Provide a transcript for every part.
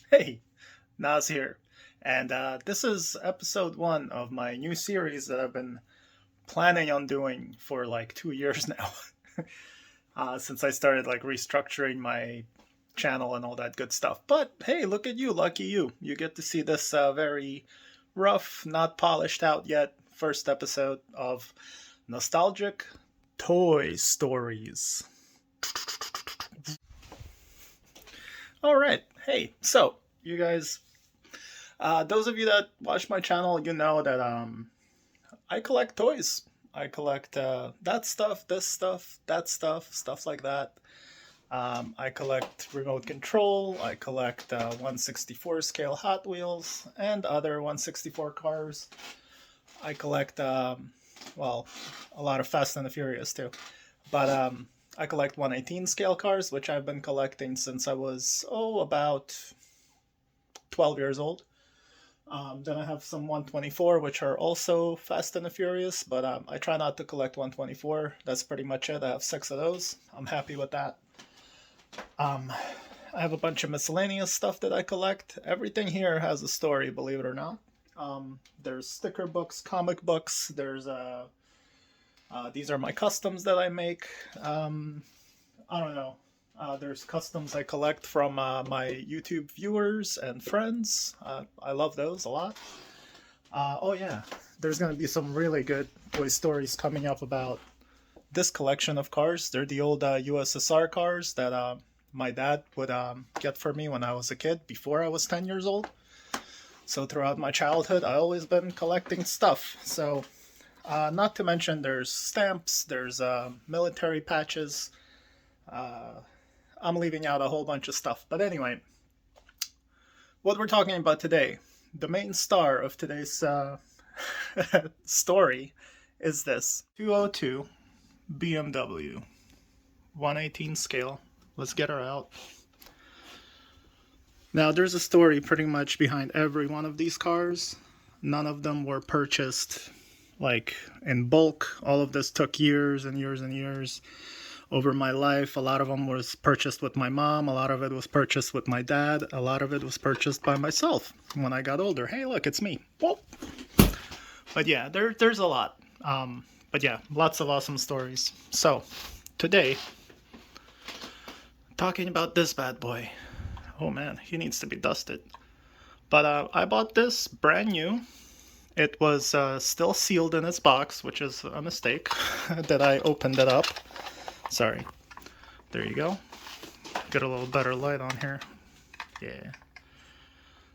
Hey, Naz here. And this is episode one of my new series that I've been planning on doing for like 2 years now. Since I started like restructuring my channel and all that good stuff. But hey, look at you, lucky you. You get to see this very rough, not polished out yet first episode of Nostalgic Toy Stories. All right. Hey, so you guys, those of you that watch my channel, you know that I collect toys. I collect that stuff, this stuff, that stuff like that. I collect remote control. I collect 164 scale Hot Wheels and other 164 cars. I collect, well, a lot of Fast and the Furious too. But I collect 118 scale cars, which I've been collecting since I was, about 12 years old. Then I have some 124, which are also Fast and the Furious, but I try not to collect 124. That's pretty much it. I have six of those. I'm happy with that. Um, I have a bunch of miscellaneous stuff that I collect. Everything here has a story, believe it or not. There's sticker books, comic books. These are my customs that I make. I don't know. There's customs I collect from my YouTube viewers and friends. I love those a lot. Oh yeah, there's gonna be some really good Toy Stories coming up about this collection of cars. They're the old USSR cars that my dad would get for me when I was a kid, before I was 10 years old. So throughout my childhood, I always been collecting stuff. So not to mention there's stamps, there's military patches. I'm leaving out a whole bunch of stuff. But anyway, what we're talking about today, the main star of today's story is this 202 BMW 118 scale. Let's get her out. Now, there's a story pretty much behind every one of these cars. None of them were purchased like in bulk. All of this took years and years and years over my life. A lot of them was purchased with my mom. A lot of it was purchased with my dad. A lot of it was purchased by myself when I got older. Hey, look, it's me. Whoa. But yeah, there's a lot. But yeah, lots of awesome stories. So today, talking about this bad boy. Oh man, he needs to be dusted. But I bought this brand new. It was still sealed in its box, which is a mistake that I opened it up. Sorry. There you go. Get a little better light on here. Yeah.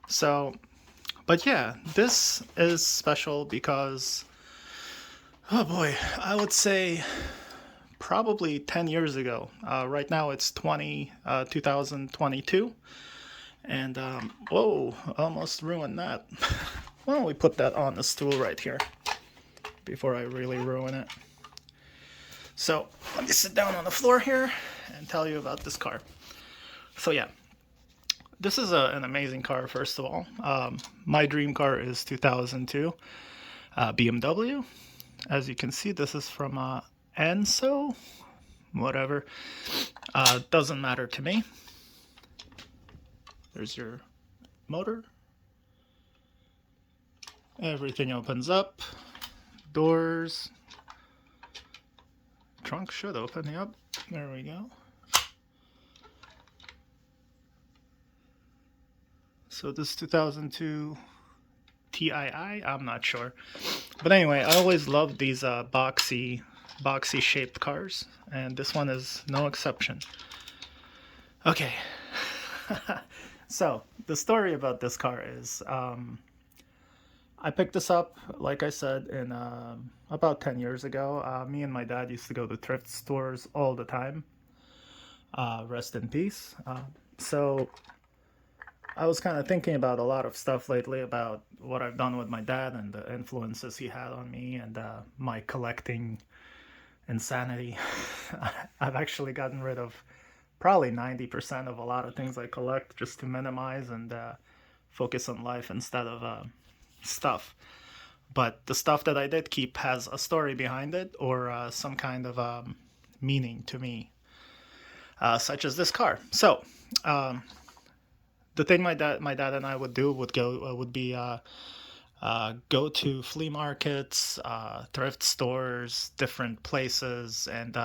So, but yeah, this is special because, oh boy, I would say probably 10 years ago. Right now it's 2022. And, whoa, almost ruined that. Why don't we put that on the stool right here before I really ruin it? So let me sit down on the floor here and tell you about this car. So yeah, this is an amazing car, first of all. My dream car is 2002 BMW. As you can see, this is from Enso, whatever. Doesn't matter to me. There's your motor. Everything opens up. Doors. Trunk should open, yep. There we go. So this 2002 Tii, I'm not sure. But anyway, I always loved these boxy shaped cars, and this one is no exception. Okay. So the story about this car is I picked this up, like I said, in about 10 years ago. Me and my dad used to go to thrift stores all the time. Rest in peace. So I was kind of thinking about a lot of stuff lately about what I've done with my dad and the influences he had on me and my collecting insanity. I've actually gotten rid of probably 90% of a lot of things I collect just to minimize and focus on life instead of stuff. But the stuff that I did keep has a story behind it or some kind of meaning to me, such as this car. So, The thing my dad and I would do would be go to flea markets, thrift stores, different places, and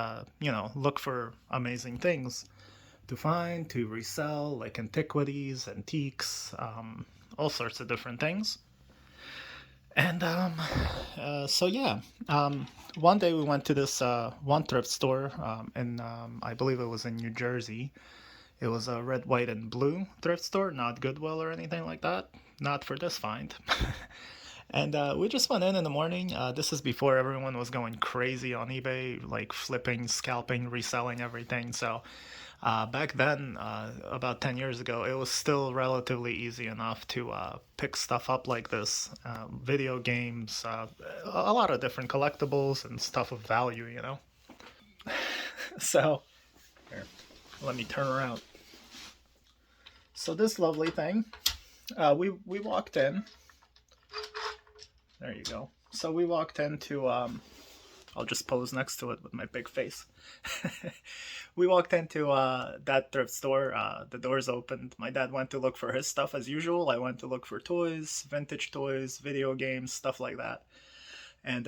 look for amazing things to find, to resell, like antiquities, antiques, all sorts of different things. And so yeah, one day we went to this one thrift store, and I believe it was in New Jersey. It was a red, white, and blue thrift store, not Goodwill or anything like that. Not for this find. And we just went in the morning. This is before everyone was going crazy on eBay, like flipping, scalping, reselling everything. So back then, about 10 years ago, it was still relatively easy enough to pick stuff up like this. Video games, a lot of different collectibles and stuff of value, you know? So, here, let me turn around. So this lovely thing, we walked in. There you go. So we walked into, I'll just pose next to it with my big face. We walked into that thrift store. The doors opened. My dad went to look for his stuff as usual. I went to look for toys, vintage toys, video games, stuff like that. And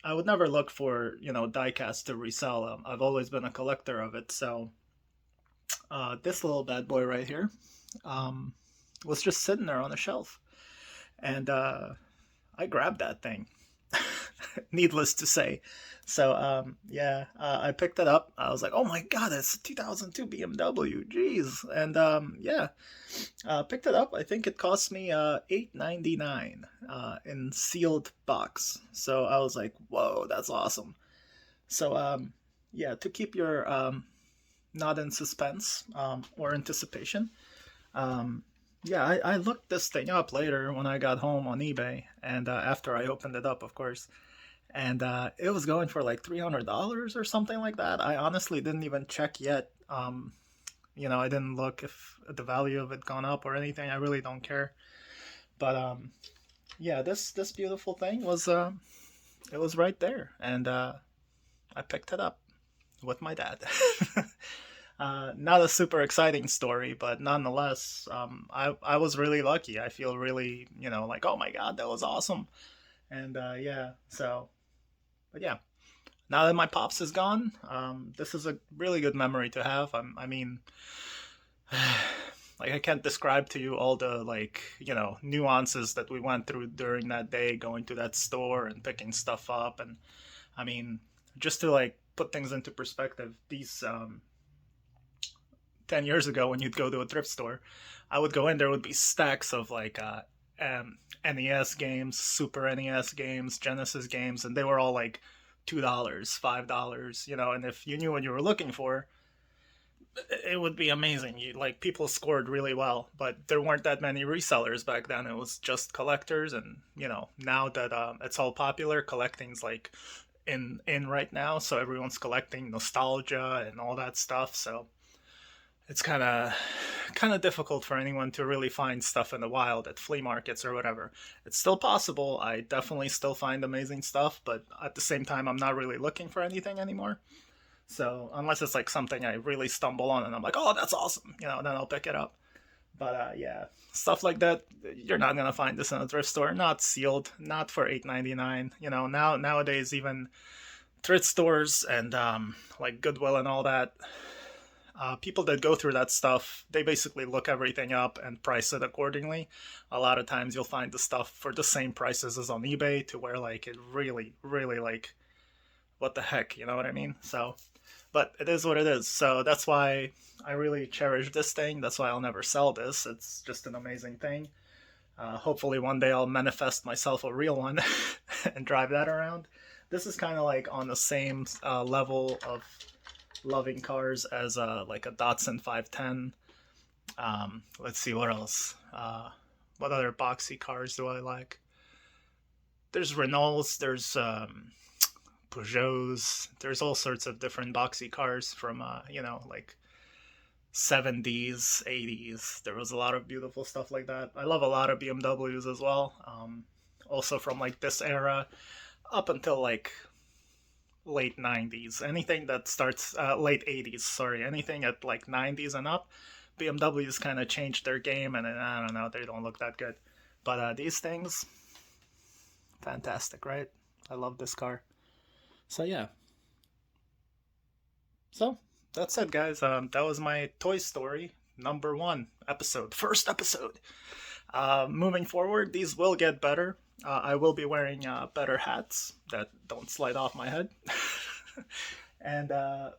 I would never look for, diecast to resell. I've always been a collector of it. So this little bad boy right here um, was just sitting there on a shelf. And I grabbed that thing. Needless to say. So yeah, I picked it up. I was like, oh my god, it's a 2002 BMW. Jeez. And yeah, picked it up. I think it cost me $8.99 in sealed box. So I was like, whoa, that's awesome. So yeah, to keep your not in suspense or anticipation. Um, yeah, I looked this thing up later when I got home on eBay, and after I opened it up, of course, and it was going for like $300 or something like that. I honestly didn't even check yet. I didn't look if the value of it gone up or anything. I really don't care. But yeah, this beautiful thing was it was right there, and I picked it up with my dad. Not a super exciting story, but nonetheless, I was really lucky. I feel really, like, oh my god, that was awesome. And yeah, so, but yeah, now that my pops is gone, this is a really good memory to have. I mean, like I can't describe to you all the like nuances that we went through during that day, going to that store and picking stuff up, and I mean, just to like put things into perspective, these 10 years ago when you'd go to a thrift store, I would go in, there would be stacks of like NES games, Super NES games, Genesis games, and they were all like $2, $5, and if you knew what you were looking for, it would be amazing. Like people scored really well, but there weren't that many resellers back then. It was just collectors, and now that it's all popular, collecting's like in right now, so everyone's collecting nostalgia and all that stuff. So it's kind of difficult for anyone to really find stuff in the wild at flea markets or whatever. It's still possible. I definitely still find amazing stuff, but at the same time, I'm not really looking for anything anymore. So unless it's like something I really stumble on and I'm like, oh, that's awesome, then I'll pick it up. But yeah, stuff like that, you're not gonna find this in a thrift store. Not sealed, not for $8.99. Nowadays even thrift stores and like Goodwill and all that, people that go through that stuff, they basically look everything up and price it accordingly. A lot of times you'll find the stuff for the same prices as on eBay, to where like it really, really like, what the heck, you know what I mean? So, but it is what it is. So that's why I really cherish this thing. That's why I'll never sell this. It's just an amazing thing. Hopefully one day I'll manifest myself a real one and drive that around. This is kind of like on the same level of loving cars as like a Datsun 510. Let's see what else. What other boxy cars do I like? There's Renaults. There's Peugeots. There's all sorts of different boxy cars from like 70s, 80s. There was a lot of beautiful stuff like that. I love a lot of BMWs as well. Also from like this era up until like late 90s. Anything that starts late 80s, sorry, anything at like 90s and up, BMW's kind of changed their game, and I don't know, they don't look that good. But these things, fantastic, right? I love this car. So yeah. So that's it, guys. That was my Toy Story #1 episode, first episode. Moving forward, these will get better. I will be wearing better hats that don't slide off my head. And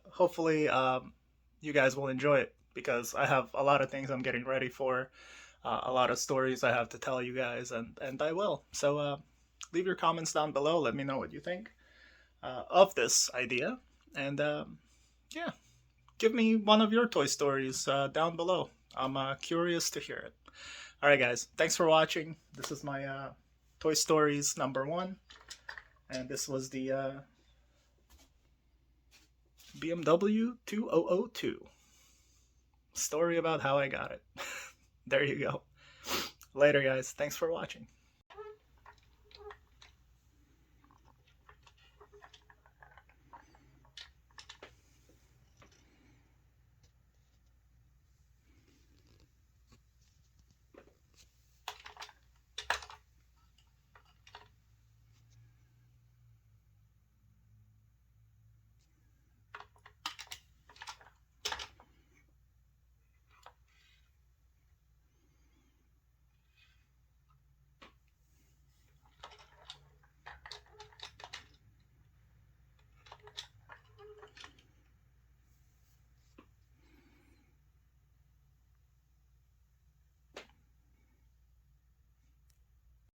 hopefully you guys will enjoy it, because I have a lot of things I'm getting ready for, a lot of stories I have to tell you guys, and I will. So leave your comments down below. Let me know what you think of this idea. And yeah, give me one of your Toy Stories down below. I'm curious to hear it. All right, guys. Thanks for watching. This is my Toy Stories #1, and this was the BMW 2002. Story about how I got it. There you go. Later, guys. Thanks for watching.